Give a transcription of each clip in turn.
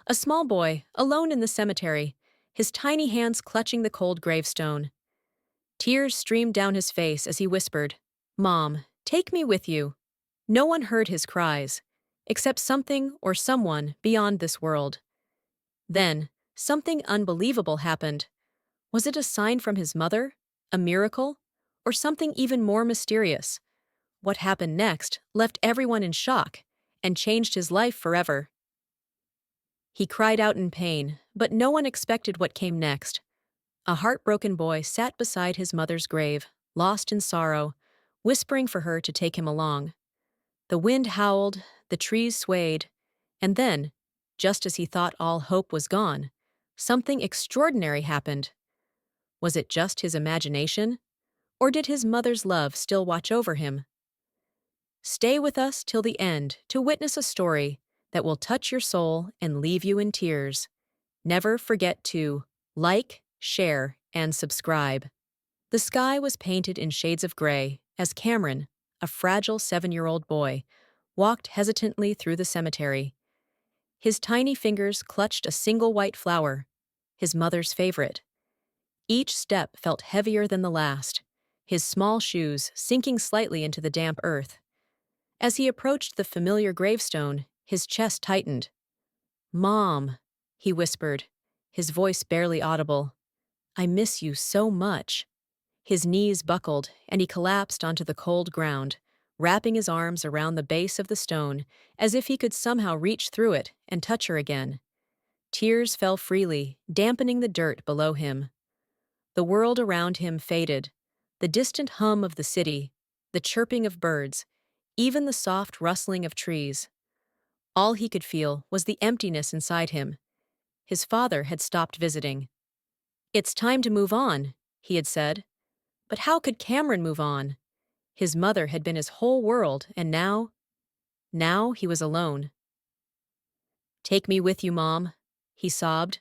A small boy, alone in the cemetery, his tiny hands clutching the cold gravestone. Tears streamed down his face as he whispered, "Mom, take me with you." No one heard his cries, except something or someone beyond this world. Then, something unbelievable happened. Was it a sign from his mother? A miracle? Or something even more mysterious? What happened next left everyone in shock and changed his life forever. He cried out in pain, but no one expected what came next. A heartbroken boy sat beside his mother's grave, lost in sorrow, whispering for her to take him along. The wind howled, the trees swayed, and then, just as he thought all hope was gone, something extraordinary happened. Was it just his imagination? Or did his mother's love still watch over him? Stay with us till the end to witness a story that will touch your soul and leave you in tears. Never forget to like, share, and subscribe. The sky was painted in shades of gray as Cameron, a fragile 7-year-old boy, walked hesitantly through the cemetery. His tiny fingers clutched a single white flower, his mother's favorite. Each step felt heavier than the last, his small shoes sinking slightly into the damp earth. As he approached the familiar gravestone, his chest tightened. "Mom," he whispered, his voice barely audible. "I miss you so much." His knees buckled, and he collapsed onto the cold ground, wrapping his arms around the base of the stone as if he could somehow reach through it and touch her again. Tears fell freely, dampening the dirt below him. The world around him faded, the distant hum of the city, the chirping of birds, even the soft rustling of trees. All he could feel was the emptiness inside him. His father had stopped visiting. "It's time to move on," he had said. But how could Cameron move on? His mother had been his whole world, and now he was alone. "Take me with you, Mom," he sobbed.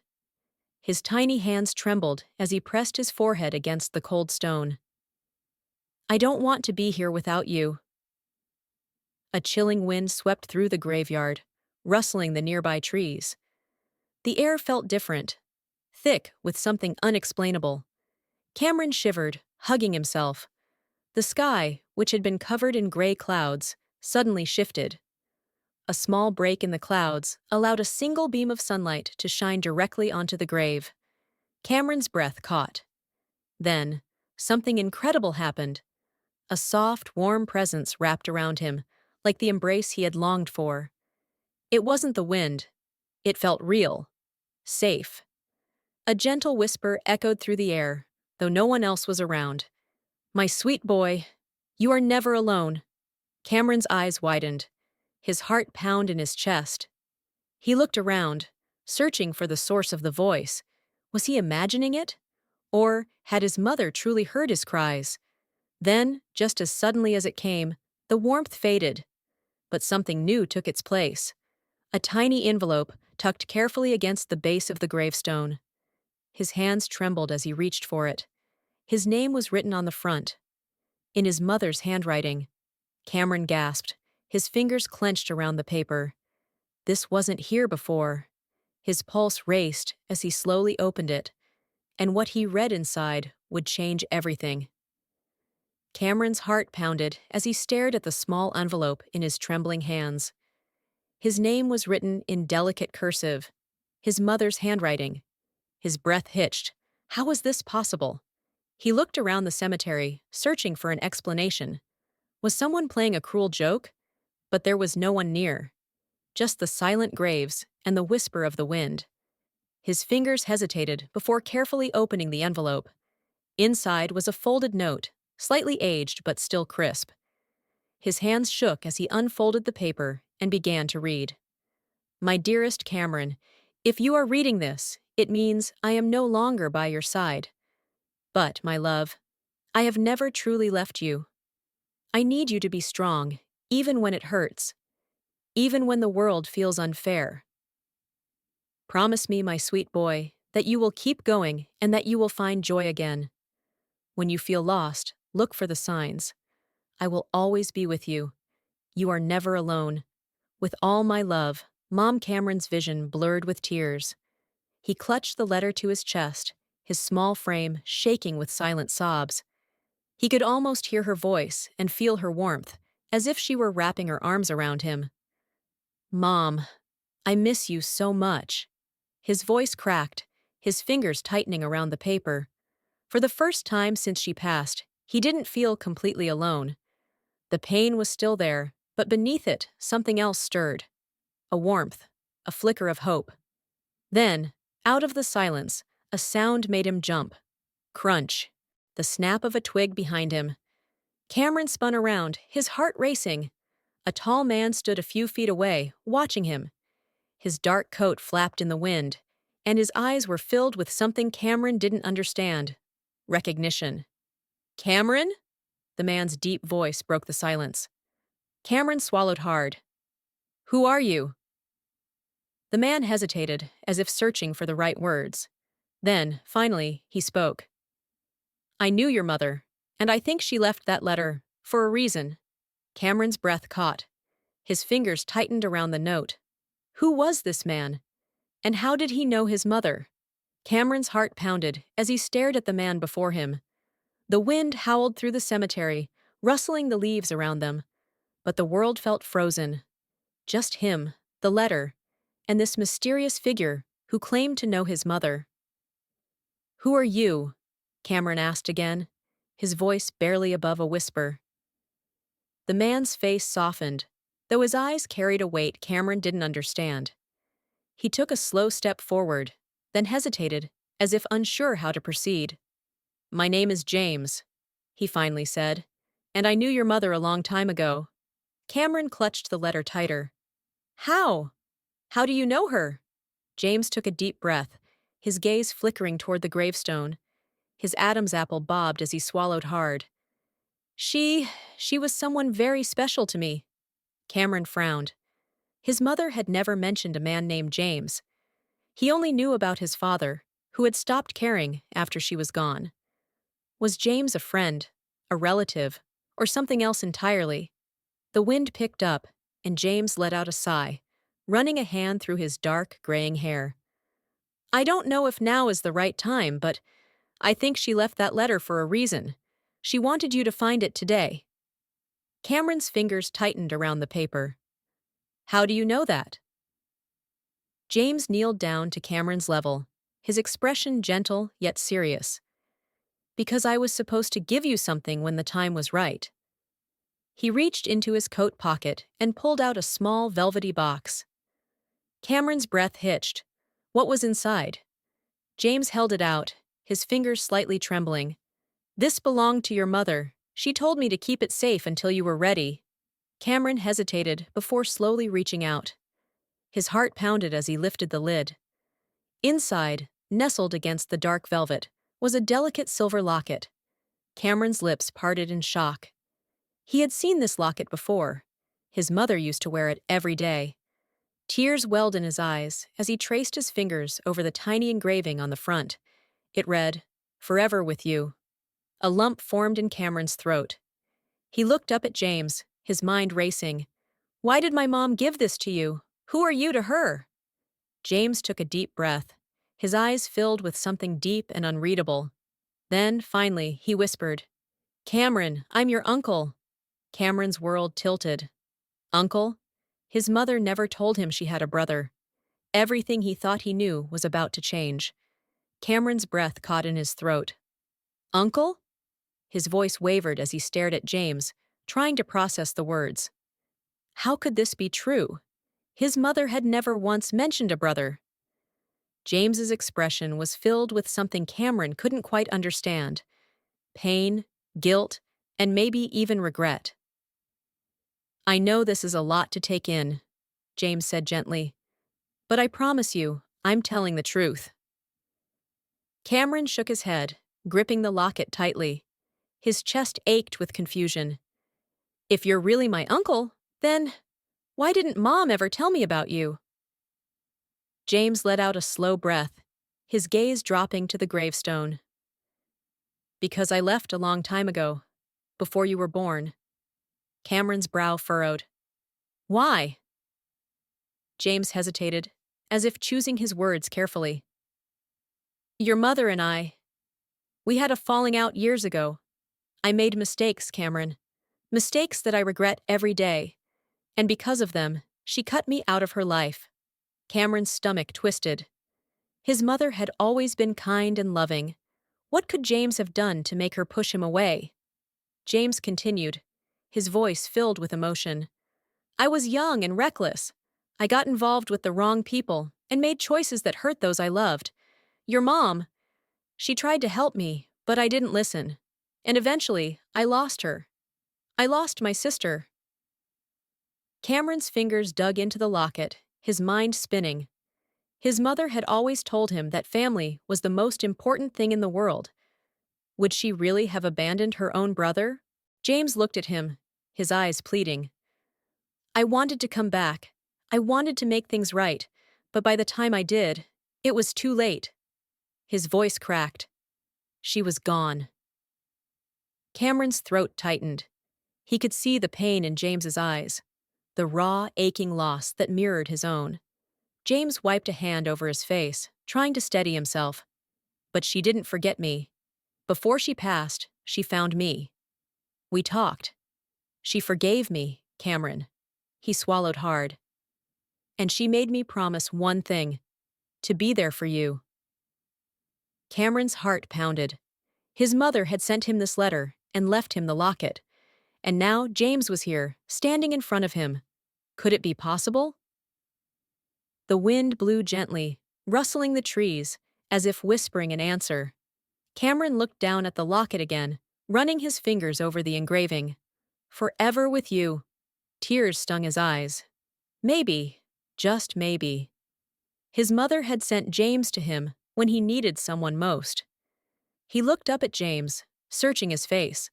His tiny hands trembled as he pressed his forehead against the cold stone. "I don't want to be here without you." A chilling wind swept through the graveyard, rustling the nearby trees. The air felt different, thick with something unexplainable. Cameron shivered, hugging himself. The sky, which had been covered in gray clouds, suddenly shifted. A small break in the clouds allowed a single beam of sunlight to shine directly onto the grave. Cameron's breath caught. Then, something incredible happened. A soft, warm presence wrapped around him, like the embrace he had longed for. It wasn't the wind. It felt real. Safe. A gentle whisper echoed through the air, though no one else was around. "My sweet boy, you are never alone." Cameron's eyes widened. His heart pounded in his chest. He looked around, searching for the source of the voice. Was he imagining it? Or had his mother truly heard his cries? Then, just as suddenly as it came, the warmth faded. But something new took its place. A tiny envelope tucked carefully against the base of the gravestone. His hands trembled as he reached for it. His name was written on the front, in his mother's handwriting. Cameron gasped, his fingers clenched around the paper. This wasn't here before. His pulse raced as he slowly opened it, and what he read inside would change everything. Cameron's heart pounded as he stared at the small envelope in his trembling hands. His name was written in delicate cursive, his mother's handwriting. His breath hitched. How was this possible? He looked around the cemetery, searching for an explanation. Was someone playing a cruel joke? But there was no one near. Just the silent graves and the whisper of the wind. His fingers hesitated before carefully opening the envelope. Inside was a folded note, slightly aged but still crisp. His hands shook as he unfolded the paper and began to read. "My dearest Cameron, if you are reading this, it means I am no longer by your side. But, my love, I have never truly left you. I need you to be strong, even when it hurts, even when the world feels unfair. Promise me, my sweet boy, that you will keep going and that you will find joy again. When you feel lost, look for the signs. I will always be with you. You are never alone. With all my love, Mom Cameron's vision blurred with tears. He clutched the letter to his chest, his small frame shaking with silent sobs. He could almost hear her voice and feel her warmth, as if she were wrapping her arms around him. Mom, I miss you so much. His voice cracked, his fingers tightening around the paper. For the first time since she passed, he didn't feel completely alone. The pain was still there, but beneath it, something else stirred. A warmth, a flicker of hope. Then, out of the silence, a sound made him jump. Crunch. The snap of a twig behind him. Cameron spun around, his heart racing. A tall man stood a few feet away, watching him. His dark coat flapped in the wind, and his eyes were filled with something Cameron didn't understand. Recognition. Cameron? The man's deep voice broke the silence. Cameron swallowed hard. Who are you? The man hesitated, as if searching for the right words. Then, finally, he spoke. I knew your mother, and I think she left that letter for a reason. Cameron's breath caught. His fingers tightened around the note. Who was this man? And how did he know his mother? Cameron's heart pounded as he stared at the man before him. The wind howled through the cemetery, rustling the leaves around them. But the world felt frozen. Just him, the letter, and this mysterious figure who claimed to know his mother. Who are you? Cameron asked again, his voice barely above a whisper. The man's face softened, though his eyes carried a weight Cameron didn't understand. He took a slow step forward, then hesitated, as if unsure how to proceed. My name is James, he finally said, and I knew your mother a long time ago. Cameron clutched the letter tighter. How? How do you know her? James took a deep breath, his gaze flickering toward the gravestone. His Adam's apple bobbed as he swallowed hard. She was someone very special to me. Cameron frowned. His mother had never mentioned a man named James. He only knew about his father, who had stopped caring after she was gone. Was James a friend, a relative, or something else entirely? The wind picked up, and James let out a sigh, running a hand through his dark, graying hair. I don't know if now is the right time, but I think she left that letter for a reason. She wanted you to find it today. Cameron's fingers tightened around the paper. How do you know that? James kneeled down to Cameron's level, his expression gentle yet serious. Because I was supposed to give you something when the time was right. He reached into his coat pocket and pulled out a small velvety box. Cameron's breath hitched. What was inside? James held it out, his fingers slightly trembling. This belonged to your mother. She told me to keep it safe until you were ready. Cameron hesitated before slowly reaching out. His heart pounded as he lifted the lid. Inside, nestled against the dark velvet, was a delicate silver locket. Cameron's lips parted in shock. He had seen this locket before. His mother used to wear it every day. Tears welled in his eyes as he traced his fingers over the tiny engraving on the front. It read, Forever with you. A lump formed in Cameron's throat. He looked up at James, his mind racing. Why did my mom give this to you? Who are you to her? James took a deep breath, his eyes filled with something deep and unreadable. Then, finally, he whispered, Cameron, I'm your uncle. Cameron's world tilted. Uncle? His mother never told him she had a brother. Everything he thought he knew was about to change. Cameron's breath caught in his throat. Uncle? His voice wavered as he stared at James, trying to process the words. How could this be true? His mother had never once mentioned a brother. James's expression was filled with something Cameron couldn't quite understand. Pain, guilt, and maybe even regret. I know this is a lot to take in, James said gently. But I promise you, I'm telling the truth. Cameron shook his head, gripping the locket tightly. His chest ached with confusion. If you're really my uncle, then why didn't Mom ever tell me about you? James let out a slow breath, his gaze dropping to the gravestone. Because I left a long time ago, before you were born. Cameron's brow furrowed. Why? James hesitated, as if choosing his words carefully. Your mother and we had a falling out years ago. I made mistakes, Cameron. Mistakes that I regret every day. And because of them, she cut me out of her life. Cameron's stomach twisted. His mother had always been kind and loving. What could James have done to make her push him away? James continued, his voice filled with emotion. I was young and reckless. I got involved with the wrong people and made choices that hurt those I loved. Your mom, she tried to help me, but I didn't listen. And eventually, I lost her. I lost my sister. Cameron's fingers dug into the locket, his mind spinning. His mother had always told him that family was the most important thing in the world. Would she really have abandoned her own brother? James looked at him, his eyes pleading. I wanted to come back. I wanted to make things right, but by the time I did, it was too late. His voice cracked. She was gone. Cameron's throat tightened. He could see the pain in James's eyes, the raw, aching loss that mirrored his own. James wiped a hand over his face, trying to steady himself. But she didn't forget me. Before she passed, she found me. We talked. She forgave me, Cameron. He swallowed hard. And she made me promise one thing, to be there for you. Cameron's heart pounded. His mother had sent him this letter and left him the locket. And now James was here, standing in front of him. Could it be possible? The wind blew gently, rustling the trees, as if whispering an answer. Cameron looked down at the locket again, running his fingers over the engraving. Forever with you. Tears stung his eyes. Maybe, just maybe. His mother had sent James to him when he needed someone most. He looked up at James, searching his face.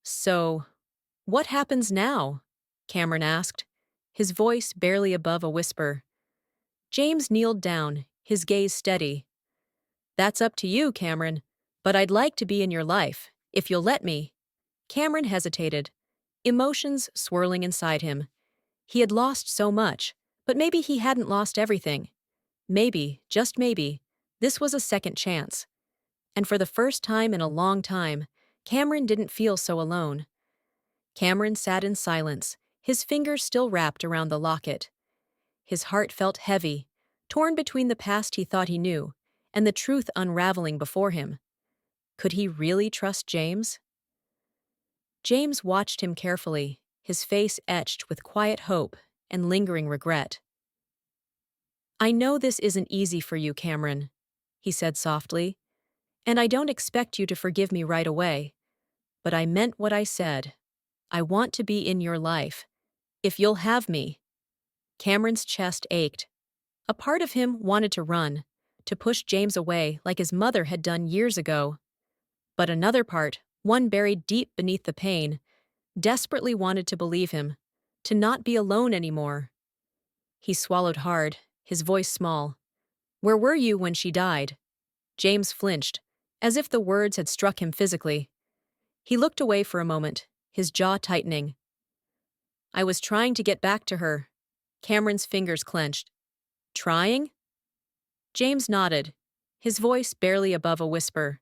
So, what happens now? Cameron asked, his voice barely above a whisper. James kneeled down, his gaze steady. That's up to you, Cameron, but I'd like to be in your life, if you'll let me. Cameron hesitated, emotions swirling inside him. He had lost so much, but maybe he hadn't lost everything. Maybe, just maybe, this was a second chance. And for the first time in a long time, Cameron didn't feel so alone. Cameron sat in silence, his fingers still wrapped around the locket. His heart felt heavy, torn between the past he thought he knew and the truth unraveling before him. Could he really trust James? James watched him carefully, his face etched with quiet hope and lingering regret. I know this isn't easy for you, Cameron, he said softly, and I don't expect you to forgive me right away. But I meant what I said. I want to be in your life. If you'll have me. Cameron's chest ached. A part of him wanted to run, to push James away like his mother had done years ago. But another part, one buried deep beneath the pain, desperately wanted to believe him, to not be alone anymore. He swallowed hard, his voice small. Where were you when she died? James flinched, as if the words had struck him physically. He looked away for a moment, his jaw tightening. I was trying to get back to her. Cameron's fingers clenched. Trying? James nodded, his voice barely above a whisper.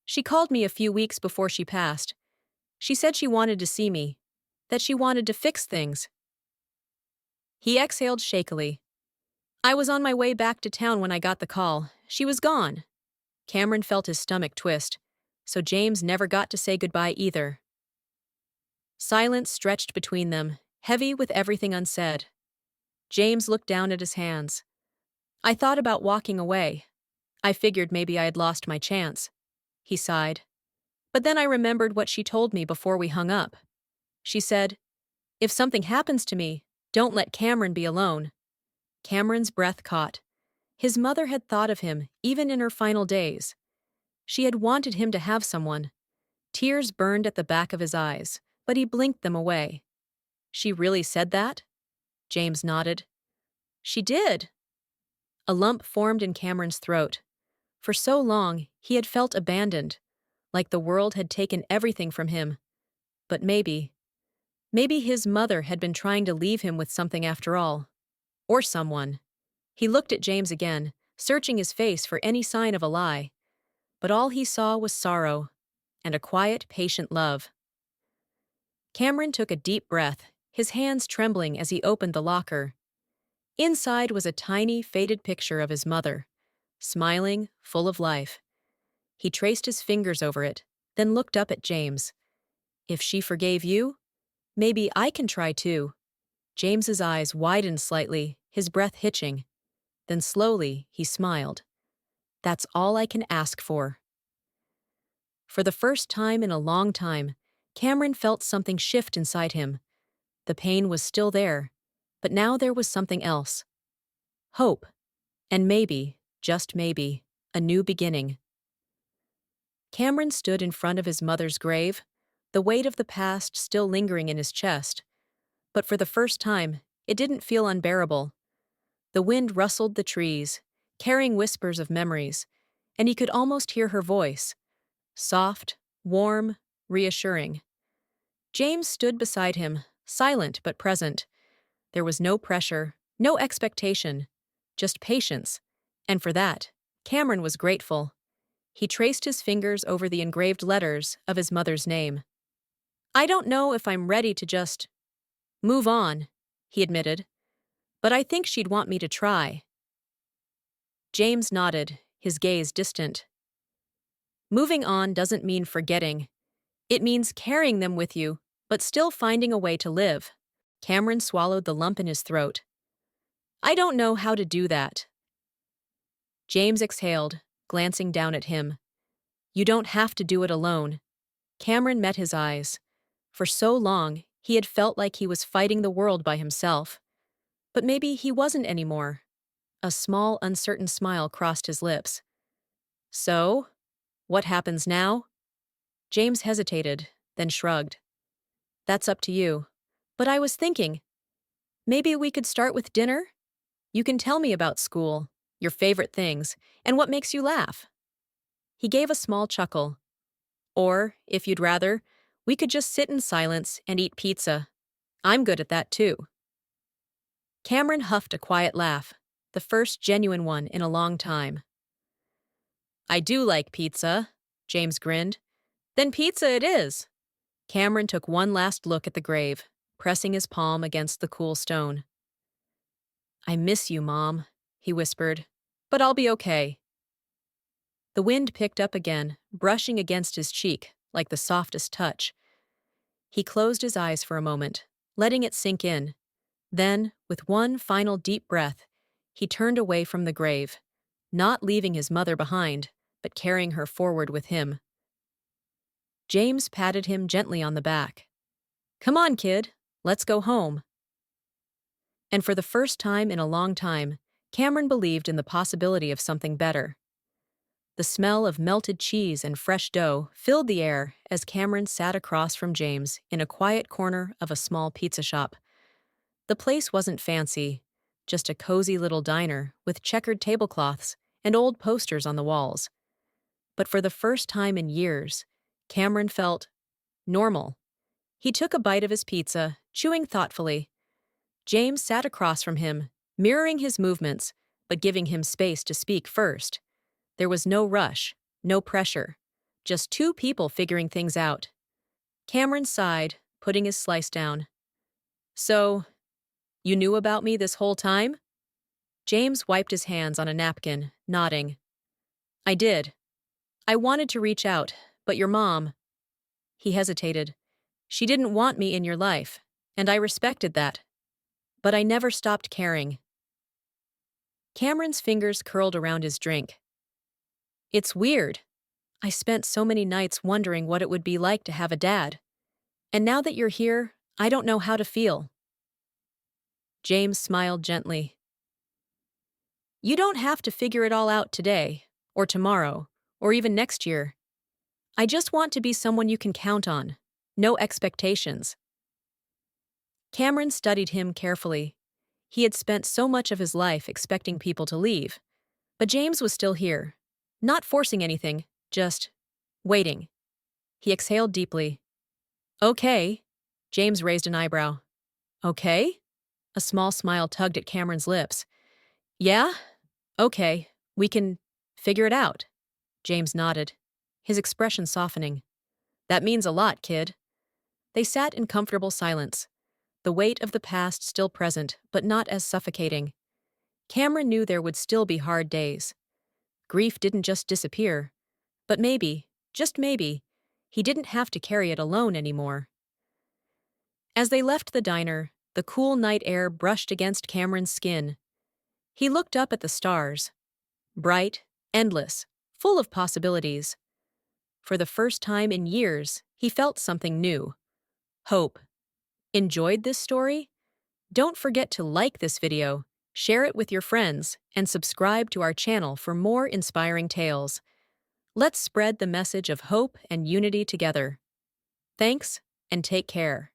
She called me a few weeks before she passed. She said she wanted to see me, that she wanted to fix things. He exhaled shakily. I was on my way back to town when I got the call. She was gone. Cameron felt his stomach twist, so James never got to say goodbye either. Silence stretched between them, heavy with everything unsaid. James looked down at his hands. I thought about walking away. I figured maybe I had lost my chance. He sighed. But then I remembered what she told me before we hung up. She said, if something happens to me, don't let Cameron be alone. Cameron's breath caught. His mother had thought of him, even in her final days. She had wanted him to have someone. Tears burned at the back of his eyes, but he blinked them away. She really said that? James nodded. She did. A lump formed in Cameron's throat. For so long, he had felt abandoned, like the world had taken everything from him. But maybe his mother had been trying to leave him with something after all. Or someone. He looked at James again, searching his face for any sign of a lie. But all he saw was sorrow and a quiet, patient love. Cameron took a deep breath, his hands trembling as he opened the locker. Inside was a tiny, faded picture of his mother, smiling, full of life. He traced his fingers over it, then looked up at James. If she forgave you, maybe I can try too. James's eyes widened slightly, his breath hitching. Then slowly, he smiled. That's all I can ask for. For the first time in a long time, Cameron felt something shift inside him. The pain was still there, but now there was something else. Hope. And maybe, just maybe, a new beginning. Cameron stood in front of his mother's grave, the weight of the past still lingering in his chest. But for the first time, it didn't feel unbearable. The wind rustled the trees, carrying whispers of memories, and he could almost hear her voice. Soft, warm, reassuring. James stood beside him, silent but present. There was no pressure, no expectation, just patience. And for that, Cameron was grateful. He traced his fingers over the engraved letters of his mother's name. I don't know if I'm ready to just move on, he admitted, but I think she'd want me to try. James nodded, his gaze distant. Moving on doesn't mean forgetting. It means carrying them with you, but still finding a way to live. Cameron swallowed the lump in his throat. I don't know how to do that. James exhaled, glancing down at him. You don't have to do it alone. Cameron met his eyes. For so long, he had felt like he was fighting the world by himself. But maybe he wasn't anymore. A small, uncertain smile crossed his lips. So, what happens now? James hesitated, then shrugged. That's up to you. But I was thinking, maybe we could start with dinner? You can tell me about school, your favorite things, and what makes you laugh. He gave a small chuckle. Or, if you'd rather, we could just sit in silence and eat pizza. I'm good at that too. Cameron huffed a quiet laugh, the first genuine one in a long time. I do like pizza, James grinned. Then pizza it is. Cameron took one last look at the grave, pressing his palm against the cool stone. I miss you, Mom, he whispered, but I'll be okay. The wind picked up again, brushing against his cheek like the softest touch. He closed his eyes for a moment, letting it sink in. Then, with one final deep breath, he turned away from the grave, not leaving his mother behind, but carrying her forward with him. James patted him gently on the back. Come on, kid, let's go home. And for the first time in a long time, Cameron believed in the possibility of something better. The smell of melted cheese and fresh dough filled the air as Cameron sat across from James in a quiet corner of a small pizza shop. The place wasn't fancy, just a cozy little diner with checkered tablecloths and old posters on the walls. But for the first time in years, Cameron felt normal. He took a bite of his pizza, chewing thoughtfully. James sat across from him, mirroring his movements, but giving him space to speak first. There was no rush, no pressure, just two people figuring things out. Cameron sighed, putting his slice down. So, you knew about me this whole time? James wiped his hands on a napkin, nodding. I did. I wanted to reach out, but your mom. He hesitated. She didn't want me in your life, and I respected that. But I never stopped caring. Cameron's fingers curled around his drink. It's weird. I spent so many nights wondering what it would be like to have a dad. And now that you're here, I don't know how to feel. James smiled gently. You don't have to figure it all out today, or tomorrow, or even next year. I just want to be someone you can count on. No expectations. Cameron studied him carefully. He had spent so much of his life expecting people to leave. But James was still here. Not forcing anything, just waiting. He exhaled deeply. Okay. James raised an eyebrow. Okay? A small smile tugged at Cameron's lips. Yeah? Okay, we can figure it out. James nodded, his expression softening. That means a lot, kid. They sat in comfortable silence, the weight of the past still present, but not as suffocating. Cameron knew there would still be hard days. Grief didn't just disappear, but maybe, just maybe, he didn't have to carry it alone anymore. As they left the diner, the cool night air brushed against Cameron's skin. He looked up at the stars, bright, endless, full of possibilities. For the first time in years, he felt something new. Hope. Enjoyed this story? Don't forget to like this video, share it with your friends, and subscribe to our channel for more inspiring tales. Let's spread the message of hope and unity together. Thanks, and take care.